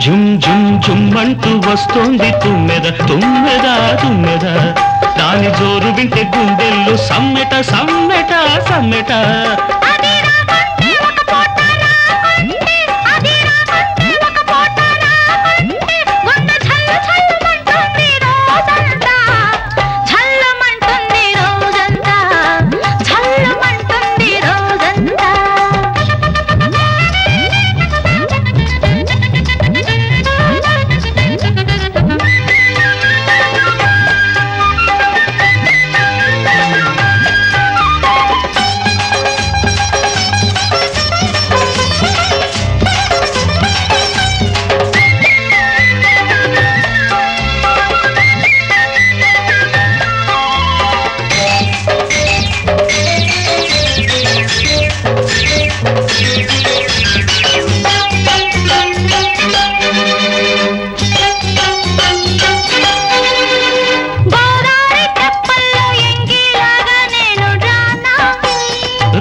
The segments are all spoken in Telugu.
ఝుమ్ ఝుమ్ ఝుమ్మంటూ వస్తోంది తుమ్మెద తుమ్మెద తుమ్మెద దాని జోరు వింటే గుండెల్లో సమ్మెట సమ్మెట సమ్మెట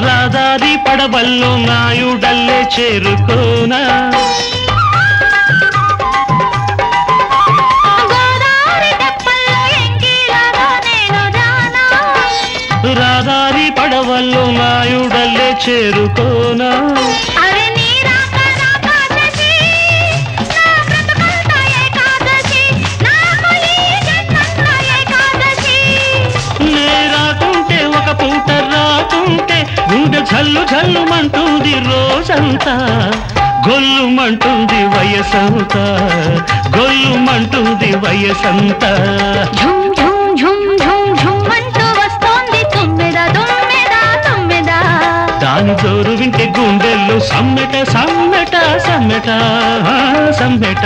రాదారి పడవల్లో నాయుడల్లే చేరుకోనా రాదారి పడవల్లో నాయుడల్లే చేరుకోనా గుండె ఝల్లు ఝల్లుమంటుంది రోజంతా గొల్లుమంటుంది వయసంతా గొల్లుమంటుంది వయసంతా ఝుమ్ ఝుమ్ ఝుమ్ ఝుమ్ ఝుమ్మంటూ వస్తోంది తుమ్మెద తుమ్మెద తుమ్మెద దాని జోరు వింటే గుండెల్లో సమ్మెట సమ్మెట సమ్మెట సమ్మెట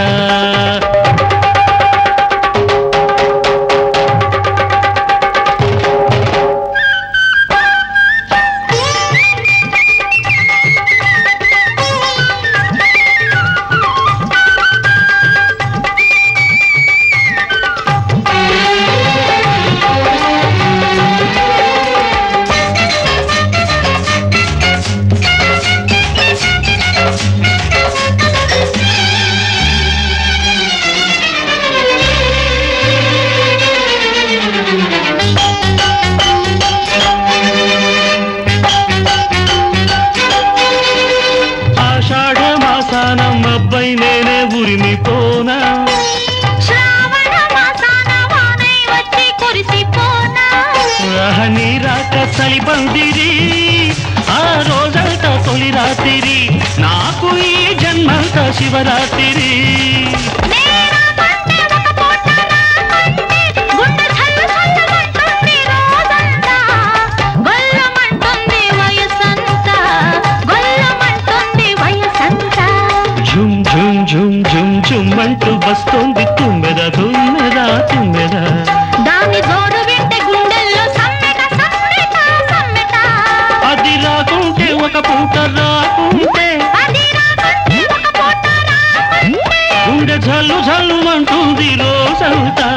అబ్బాయి నేనే ఉరిమిపోనా శ్రావణ మాసాన వానై వచ్చి కురిసిపోనా నీ రాక చలి పందిరి ఆ రోజంతా తొలి రాత్రి నాకు ఈ జన్మంతా శివరాత్రి ఝుమ్ ఝుమ్ ఝుమ్మంటూ వస్తోంది తుమ్మెద తుమ్మెద తుమ్మెద దాని జోడు వింటే గుండెల్లో సమ్మెట సమ్మెట సమ్మెట అది రాకుంటే ఒక పూట రాకుంటే గుండె ఝల్లు ఝల్లుమంటుంది రోజంతా